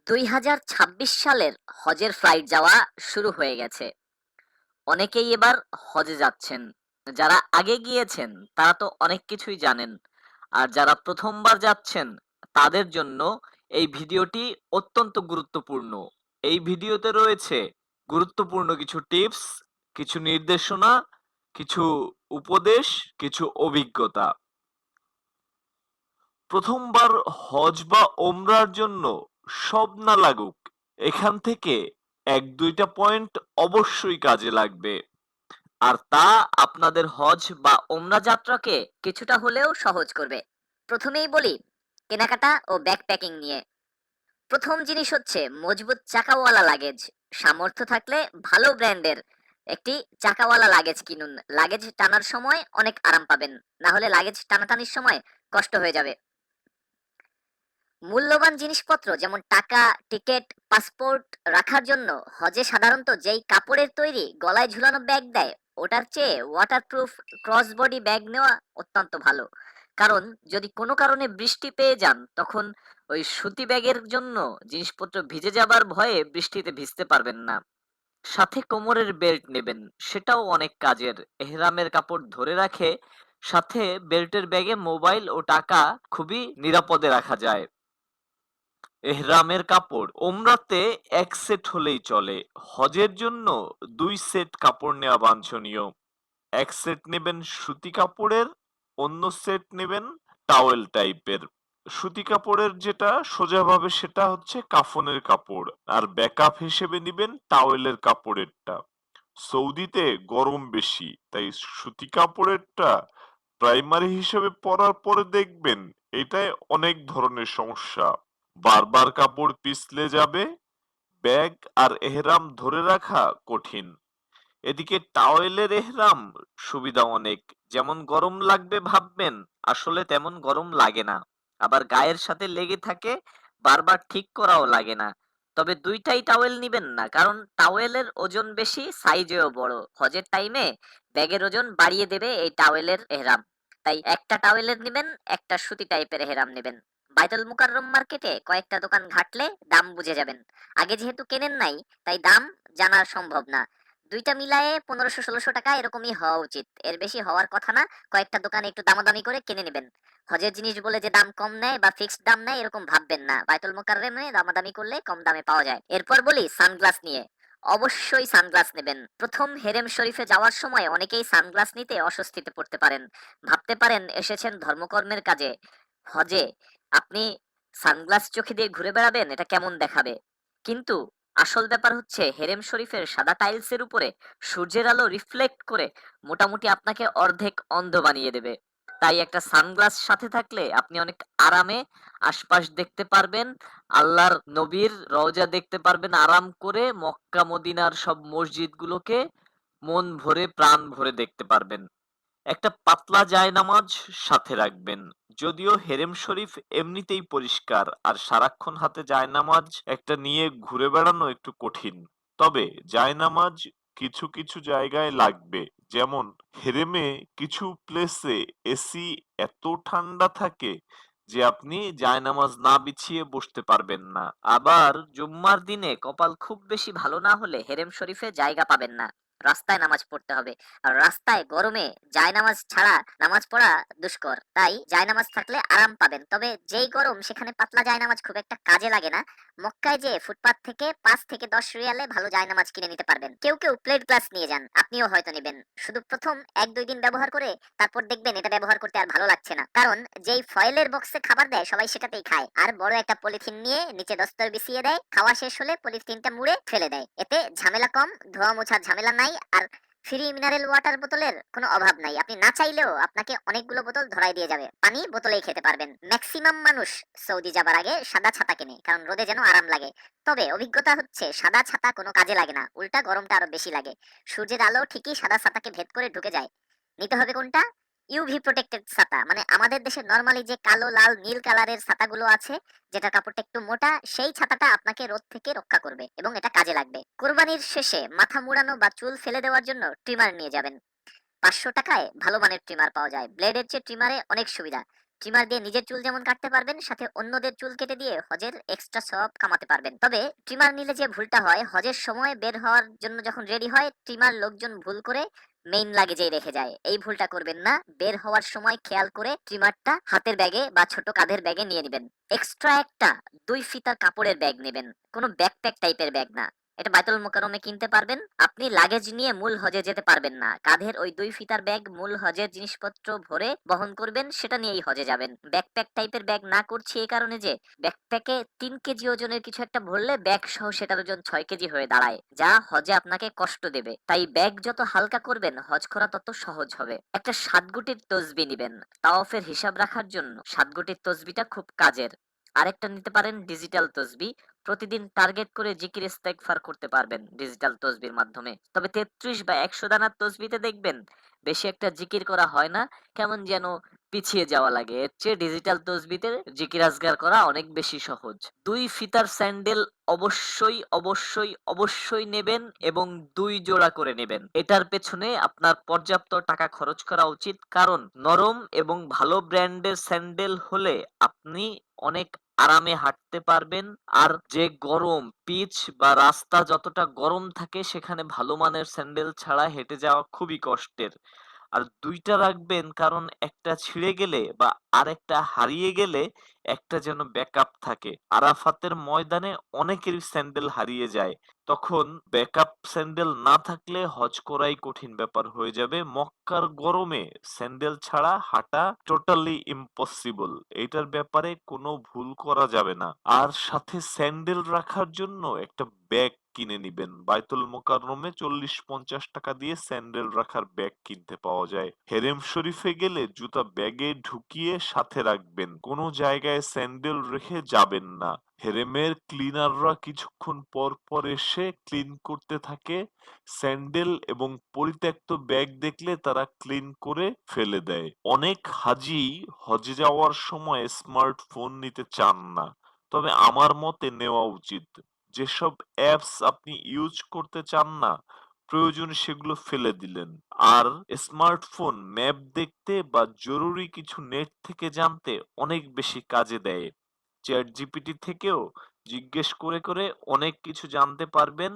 2026 সালের হজের ফ্লাইট যাওয়া শুরু হয়ে গেছে। অনেকেই এবার হজে যাচ্ছেন। যারা আগে গিয়েছেন তারা তো অনেক কিছুই জানেন। আর যারা প্রথমবার যাচ্ছেন তাদের জন্য এই ভিডিওটি অত্যন্ত গুরুত্বপূর্ণ। এই ভিডিওতে রয়েছে গুরুত্বপূর্ণ কিছু টিপস, কিছু নির্দেশনা, কিছু উপদেশ, কিছু অভিজ্ঞতা। প্রথমবার হজ বা ওমরার জন্য সব না লাগুক, এখান থেকে এক দুইটা পয়েন্ট অবশ্যই কাজে লাগবে, আর তা আপনাদের হজ বা ওমরা যাত্রাকে কিছুটা হলেও সহজ করবে। প্রথমেই বলি কেনাকাটা ও ব্যাকপ্যাকিং নিয়ে। প্রথম জিনিস হচ্ছে মজবুত চাকাওয়ালা লাগেজ। সামর্থ্য থাকলে ভালো ব্র্যান্ডের একটি চাকাওয়ালা লাগেজ কিনুন। লাগেজ টানার সময় অনেক আরাম পাবেন, না হলে লাগেজ টানাটানির সময় কষ্ট হয়ে যাবে। মূল্যবান জিনিসপত্র যেমন টাকা, টিকেট, পাসপোর্ট রাখার জন্য হজে সাধারণত যেই কাপড়ের তৈরি গলায় ঝুলানো ব্যাগ দেয়, ওটার চেয়ে ওয়াটারপ্রুফ ক্রস বডি ব্যাগ নেওয়া অত্যন্ত ভালো। কারণ যদি কোনো কারণে বৃষ্টি পেয়ে যান, তখন ওই সুতি ব্যাগের জন্য জিনিসপত্র ভিজে যাবার ভয়ে বৃষ্টিতে ভিজতে পারবেন না। সাথে কোমরের বেল্ট নেবেন, সেটাও অনেক কাজের। এহরামের কাপড় ধরে রাখে, সাথে বেল্টের ব্যাগে মোবাইল ও টাকা খুবই নিরাপদে রাখা যায়। এহরামের কাপড় ওমরাতে এক সেট হলেই চলে, হজের জন্য 2 সেট কাপড় নেওয়া বাঞ্ছনীয়। এক সেট নেবেন সুতি কাপড়ের, অন্য সেট নেবেন টাওয়েল টাইপের। সুতি কাপড়ের যেটা সোজাভাবে সেটা হচ্ছে কাফনের কাপড়, আর ব্যাকআপ হিসেবে নিবেন টাওয়েলের কাপড়েরটা। সৌদিতে গরম বেশি, তাই সুতি কাপড়েরটা প্রাইমারি হিসেবে পরার পরে দেখবেন এটায় অনেক ধরনের সমস্যা, বারবার কাপড় পিছলে যাবে, ব্যাগ আর এহরাম ধরে রাখা কঠিন। এদিকে টাওয়েলের এহরাম সুবিধা অনেক, যেমন গরম লাগবে ভাববেন, আসলে তেমন গরম লাগে না। আবার গায়ের সাথে লেগে থাকে, বারবার ঠিক করাও লাগে না। তবে দুইটাই টাওয়েল নিবেন না, কারণ টাওয়েলের ওজন বেশি, সাইজেও বড়। হজের টাইমে ব্যাগের ওজন বাড়িয়ে দেবে এই টাওয়েলের এহরাম। তাই একটা টাওয়েলের নিবেন, একটা সুতি টাইপের এহরাম নেবেন। বাইতুল মুকাররম মার্কেটে কয়েকটা দোকান ঘাটলে দাম বুঝে যাবেন। আগে যেহেতু কেনেন নাই, তাই দাম জানা সম্ভব না। দুইটা মিলায়ে 1500-1600 টাকা এরকমই হওয়া উচিত, এর বেশি হওয়ার কথা না। কয়েকটা দোকানে একটু দামাদামি করে কিনে নেবেন। হজের জিনিস বলে যে দাম কম নেয় বা ফিক্সড দাম নেয় এরকম ভাববেন না। বাইতুল মোকাররমে দামাদামি করলে কম দামে পাওয়া যায়। এরপর বলি সানগ্লাস নিয়ে। অবশ্যই সানগ্লাস নেবেন। প্রথম হেরেম শরীফে যাওয়ার সময় অনেকেই সানগ্লাস নিতে অস্বস্তিতে পড়তে পারেন। ভাবতে পারেন এসেছেন ধর্মকর্মের কাজে, হজে আপনি সানগ্লাস চোখে দিয়ে ঘুরে বেড়াবেন, এটা কেমন দেখাবে। কিন্তু আসল ব্যাপার হচ্ছে হেরেম শরীফের সাদা টাইলসের উপরে সূর্যের আলো রিফ্লেক্ট করে মোটামুটি আপনাকে অর্ধেক অন্ধ বানিয়ে দেবে। তাই একটা সানগ্লাস সাথে থাকলে আপনি অনেক আরামে আশপাশ দেখতে পারবেন, আল্লাহর নবীর রওজা দেখতে পারবেন আরাম করে, মক্কা মদিনার সব মসজিদগুলোকে মন ভরে প্রাণ ভরে দেখতে পারবেন। একটা পাতলা জায়নামাজ সাথে রাখবেন। যদিও হেরেম শরীফ এমনিতেই পরিষ্কার, আর সারাক্ষণ হাতে জায়নামাজ একটা নিয়ে ঘুরে বেড়ানো একটু কঠিন। তবে জায়নামাজ কিছু কিছু জায়গায় লাগবে, যেমন হেরেমে কিছু প্লেসে এসি এত ঠান্ডা থাকে যে আপনি জায়নামাজ না বিছিয়ে বসতে পারবেন না। আবার জুম্মার দিনে কপাল খুব বেশি ভালো না হলে হেরেম শরীফে জায়গা পাবেন না, রাস্তায় নামাজ পড়তে হবে। আর রাস্তায় গরমে জায়নামাজ ছাড়া নামাজ পড়া দুষ্কর। তাই জায়নামাজ থাকলে আরাম পাবেন। তবে যেই গরম, সেখানে পাতলা জায়নামাজ খুব একটা কাজে লাগে না। মক্কায় যে ফুটপাত থেকে 5 থেকে 10 রিয়ালে ভালো জায়নামাজ কিনে নিতে পারবেন। কেউ কেউ প্লেট গ্লাস নিয়ে যান, আপনিও হয়তো নেবেন। শুধু প্রথম 1-2 দিন ব্যবহার করে তারপর দেখবেন এটা ব্যবহার করতে আর ভালো লাগছে না। কারণ যেই ফয়েলের বক্সে খাবার দেয় সবাই সেটাতেই খায়, আর বড় একটা পলিথিন নিয়ে নিচে দস্তর বিছিয়ে দেয়। খাওয়া শেষ হলে পলিথিনটা মুড়ে ফেলে দেয়। এতে ঝামেলা কম, ধোয়া মোছার ঝামেলা নাই, আর ফ্রি মিনারেল ওয়াটার বোতলের কোনো অভাব নাই। আপনি না চাইলেও আপনাকে অনেকগুলো বোতল ধরাই দিয়ে যাবে, পানি বোতলেই খেতে পারবেন। ম্যাক্সিমাম মানুষ সৌদি যাবার আগে সাদা ছাতা কেনে, কারণ রোদে যেন আরাম লাগে। তবে অভিজ্ঞতা হচ্ছে সাদা ছাতা কোনো কাজে লাগে না, উল্টা গরমটা আরো বেশি লাগে। সূর্যের আলো ঠিকই সাদা ছাতাকে ভেদ করে ঢুকে যায়। নিতে হবে কোনটা? ইউভি প্রোটেক্টেড ছাতা, মানে আমাদের দেশে নরমালি যে কালো লাল নীল কালারের ছাতাগুলো আছে, যেটা কাপড়টা একটু মোটা, সেই ছাতাটা আপনাকে রোদ থেকে রক্ষা করবে এবং এটা কাজে লাগবে। কোরবানির শেষে মাথা মুড়ানো বা চুল ফেলে দেওয়ার জন্য ট্রিমার নিয়ে যাবেন। 500 টাকায় ভালো মানের ট্রিমার পাওয়া যায়, ব্লেডের চেয়ে ট্রিমারে অনেক সুবিধা। ট্রিমার দিয়ে নিজের চুল যেমন কাটতে পারবেন, সাথে অন্যদের চুল কেটে দিয়ে হজের এক্সট্রা সওয়াব কামাতে পারবেন। তবে ট্রিমার নিলে যে ভুলটা হয়, হজের সময় বের হওয়ার জন্য যখন রেডি হয়, ট্রিমার লোকজন ভুল করে মেইন লাগেজেই রেখে যায়। এই ভুলটা করবেন না। বের হওয়ার সময় খেয়াল করে ট্রিমারটা হাতের ব্যাগে বা ছোট কাঁধের ব্যাগে নিয়ে নিবেন। এক্সট্রা একটা ২ ফিতার কাপড়ের ব্যাগ নেবেন। কোনো ব্যাকপ্যাক টাইপের ব্যাগ না। এটা বায়তুল মোকাররমে কিনতে পারবেন। আপনি লাগেজ নিয়ে মূল হজে যেতে পারবেন না। কাঁধের ওই ২ ফিতার ব্যাগ মূল হজের জিনিসপত্র ভরে বহন করবেন, সেটা নিয়েই হজে যাবেন। ব্যাকপ্যাক টাইপের ব্যাগ না করছি এই কারণে যে ব্যাকপ্যাকে ৩ কেজি ওজনের কিছু একটা ভরলে ব্যাগ সহ সেটার ওজন ৬ কেজি হয়ে দাঁড়ায়, যা হজে আপনাকে কষ্ট দেবে। তাই ব্যাগ যত হালকা করবেন হজ করা তত সহজ হবে। একটা ৭ গুটির তসবিহ নিবেন। তাওয়াফের হিসাব রাখার জন্য ৭ গুটির তসবিহটা খুব কাজের। আরেকটা নিতে পারেন ডিজিটাল তসবিহ। প্রতিদিন টার্গেট করে জিকির ইস্তেগফার করতে পারবেন ডিজিটাল তসবির মাধ্যমে। তবে ৩৩ বা ১০০ দানার তসবিতে দেখবেন বেশি একটা জিকির করা হয় না, কেমন যেন পিছিয়ে যাওয়া লাগে। এর চেয়ে ডিজিটাল তসবিতে জিকির আজগার করা অনেক বেশি সহজ। ২ ফিতার স্যান্ডেল অবশ্যই নেবেন এবং ২ জোড়া করে নেবেন। এটার পেছনে আপনার পর্যাপ্ত টাকা খরচ করা উচিত, কারণ নরম এবং ভালো ব্র্যান্ডের স্যান্ডেল হলে আপনি অনেক আরামে হাঁটতে পারবেন। আর যে গরম পিচ বা রাস্তা যতটা গরম থাকে, সেখানে ভালো মানের স্যান্ডেল ছাড়া হেঁটে যাওয়া খুবই কষ্টের। আর ২ টা রাখবেন, কারণ একটা ছিঁড়ে গেলে বা আরেকটা হারিয়ে গেলে একটা যেন ব্যাকআপ থাকে। আরাফাতের ময়দানে অনেকেরই স্যান্ডেল হারিয়ে যায়। তখন ব্যাকআপ স্যান্ডেল না থাকলে হজ করাই কঠিন ব্যাপার হয়ে যাবে। মক্কার গরমে স্যান্ডেল ছাড়া হাঁটা টোটালি ইম্পসিবল। এটার ব্যাপারে কোনো ভুল করা যাবে না। আর সাথে স্যান্ডেল রাখার জন্য একটা ব্যাগ কিনে নিবেন। বায়তুল মোকাররমে ৪০-৫০ টাকা দিয়ে স্যান্ডেল রাখার ব্যাগ কিনতে পাওয়া যায়। হেরেম শরীফে গেলে জুতা ব্যাগে ঢুকিয়ে সাথে রাখবেন। কোনো জায়গায় স্যান্ডেল রেখে যাবেন না। হেরেমের ক্লিনাররা কিছুক্ষণ পর পর এসে ক্লিন করতে থাকে। স্যান্ডেল এবং পরিত্যক্ত ব্যাগ দেখলে তারা ক্লিন করে ফেলে দেয়। অনেক হাজি হজে যাওয়ার সময় স্মার্টফোন নিতে চান না, তবে আমার মতে নেওয়া উচিত। যেসব অ্যাপস আপনি ইউজ করতে চান না, প্রয়োজনে সেগুলো ফেলে দিলেন। আর স্মার্টফোন ম্যাপ দেখতে বা জরুরি কিছু নেট থেকে জানতে অনেক বেশি কাজে দেয়। চ্যাট জিপিটি থেকেও জিজ্ঞেস করে করে অনেক কিছু জানতে পারবেন,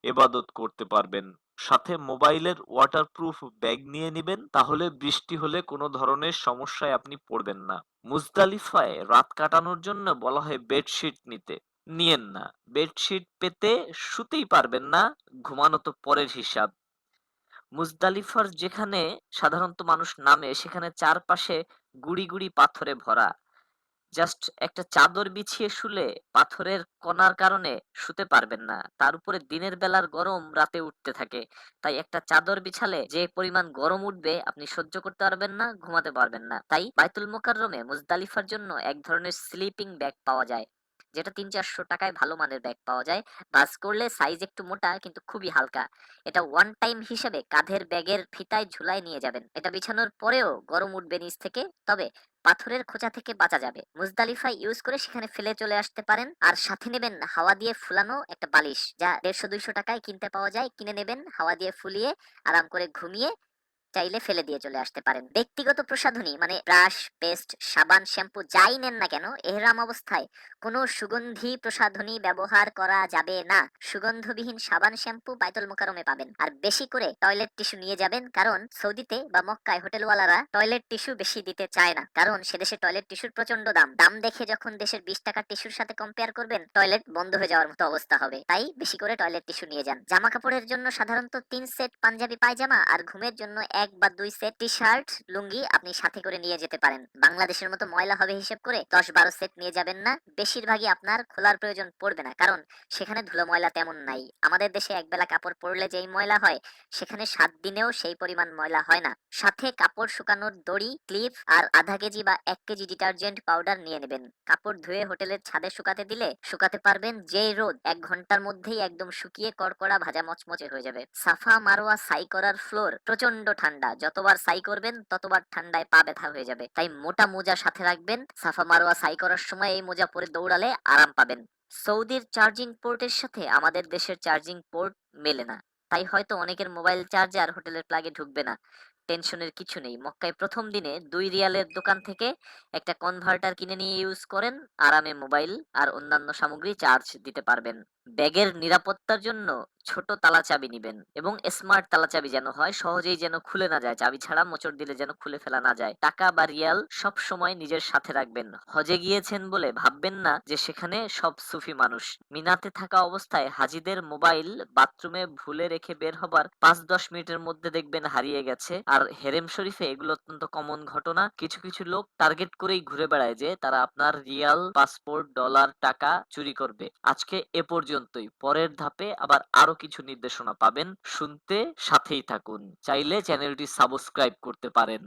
এবাদত করতে পারবেন। সাথে মোবাইলের ওয়াটারপ্রুফ ব্যাগ নিয়ে নিবেন, তাহলে বৃষ্টি হলে কোনো ধরনের সমস্যায় আপনি পড়বেন না। মুজদালিফায় রাত কাটানোর জন্য বলা হয় বেডশিট নিতে। নিয়েন না। বেডশিট পেতে শুতেই পারবেন না, ঘুমানো তো পরের হিসাব। মুজদালিফার যেখানে সাধারণত মানুষ নামে, সেখানে চারপাশে গুড়ি গুড়ি পাথরে ভরা। জাস্ট একটা চাদর বিছিয়ে শুলে পাথরের কণার কারণে শুতে পারবেন না। তার উপরে দিনের বেলার গরম রাতে উঠতে থাকে। তাই একটা চাদর বিছালে যে পরিমাণ গরম উঠবে আপনি সহ্য করতে পারবেন না, ঘুমাতে পারবেন না। তাই বায়তুল মোকাররমে মুজদালিফার জন্য এক ধরনের স্লিপিং ব্যাগ পাওয়া যায়, যেটা ৩-৪০০ টাকায় ভালো মানের ব্যাগ পাওয়া যায়। ভাঁজ করলে সাইজ একটু মোটা কিন্তু খুবই হালকা। এটা ওয়ান টাইম হিসেবে কাঁধের ব্যাগের ফিতায় ঝুলায় নিয়ে যাবেন। এটা বিছানোর পরেও গরম উঠবে নিচ থেকে, তবে পাথরের খোঁচা থেকে বাঁচা যাবে। মুজদালিফা ইউজ করে সেখানে ফেলে চলে আসতে পারেন। আর সাথে নেবেন হাওয়া দিয়ে ফুলানো একটা বালিশ, যা ১৫০-২০০ টাকায় কিনতে পাওয়া যায়। কিনে নেবেন, হাওয়া দিয়ে ফুলিয়ে আরাম করে ঘুমিয়ে চাইলে ফেলে দিয়ে চলে আসতে পারেন। ব্যক্তিগত প্রসাধনী মানে ব্রাশ, পেস্ট, সাবান, শ্যাম্পু যাই নেন না কেন, এহরাম অবস্থায় কোনো সুগন্ধি প্রসাধনী ব্যবহার করা যাবে না। সুগন্ধবিহীন সাবান, শ্যাম্পু বায়তুল মোকাররমে পাবেন। আর বেশি করে টয়লেট টিস্যু নিয়ে যাবেন, কারণ সৌদিতে বা মক্কায় হোটেলওয়ালারা টয়লেট টিস্যু বেশি দিতে চায় না, কারণ সে দেশে টয়লেট টিস্যুর প্রচন্ড দাম। দাম দেখে যখন দেশের ২০ টাকার টিস্যুর সাথে কম্পেয়ার করবেন, টয়লেট বন্ধ হয়ে যাওয়ার মতো অবস্থা হবে। তাই বেশি করে টয়লেট টিস্যু নিয়ে যান। জামা কাপড়ের জন্য সাধারণত ৩ সেট পাঞ্জাবি পায়জামা, আর ঘুমের জন্য ১ বা ২ সেট টি শার্ট লুঙ্গি আপনি সাথে করে নিয়ে যেতে পারেন। বাংলাদেশের মতো ময়লা হবে হিসেব করে ১০-১২ সেট নিয়ে যাবেন না। বেশিরভাগই আপনার খোলার প্রয়োজন পড়বে না, কারণ সেখানে ধুলো ময়লা তেমন নাই। আমাদের দেশে একবেলা কাপড় পরলে যেই ময়লা হয়, সেখানে ৭ দিনেও সেই পরিমাণ ময়লা হয় না। সাথে কাপড় শুকানোর দড়ি, ক্লিপ আর আধা কেজি বা ১ কেজি ডিটারজেন্ট পাউডার নিয়ে নেবেন। কাপড় ধুয়ে হোটেলের ছাদে শুকাতে দিলে শুকাতে পারবেন যেই রোদ ১ ঘন্টার মধ্যেই একদম শুকিয়ে কড়কড়া ভাজা মচমচে হয়ে যাবে। সাফা মারোয়া সাই করার ফ্লোর প্রচন্ড ঠান্ডা, যতবার সাই করবেন ততবার ঠান্ডায় পা ব্যথা হয়ে যাবে। তাই মোটা মোজা সাথে রাখবেন। সাফা মারোয়া সাই করার সময় এই মোজা পরে দৌড়ালে আরাম পাবেন। সৌদির চার্জিং পোর্টের সাথে আমাদের দেশের চার্জিং পোর্ট মেলে না, তাই হয়তো অনেকের মোবাইল চার্জার হোটেলের প্লাগে ঢুকবে না। টেনশনের কিছু নেই। মক্কায় ১ম দিনে ২ রিয়ালের দোকান থেকে একটা কনভার্টার কিনে নিয়ে ইউজ করেন। আরামে মোবাইল আর অন্যান্য সামগ্রী চার্জ দিতে পারবেন। ব্যাগের নিরাপত্তার জন্য ছোট তালা চাবি নিবেন এবং স্মার্ট তালা চাবি যেন হয়, সহজেই যেন খুলে না যায়। চাবি ছাড়া মোচড় দিলে যেন খুলে ফেলা না যায়। টাকা বা রিয়াল সব সময় নিজের সাথে রাখবেন। হজে গিয়েছেন বলে ভাববেন না যে সেখানে সব সুফি মানুষ। মিনাতে থাকা অবস্থায় হাজিদের মোবাইল বাথরুমে ভুলে রেখে বের হবার ৫-১০ মিনিটের মধ্যে দেখবেন হারিয়ে গেছে। আর হেরেম শরীফে এগুলো অত্যন্ত কমন ঘটনা। কিছু কিছু লোক টার্গেট করেই ঘুরে বেড়ায় যে তারা আপনার রিয়াল, পাসপোর্ট, ডলার, টাকা চুরি করবে। আজকে এ পর্যন্তই। পরের ধাপে আবার আরো কিছু নির্দেশনা পাবেন। শুনতে সাথেই থাকুন। চাইলে চ্যানেলটি সাবস্ক্রাইব করতে পারেন।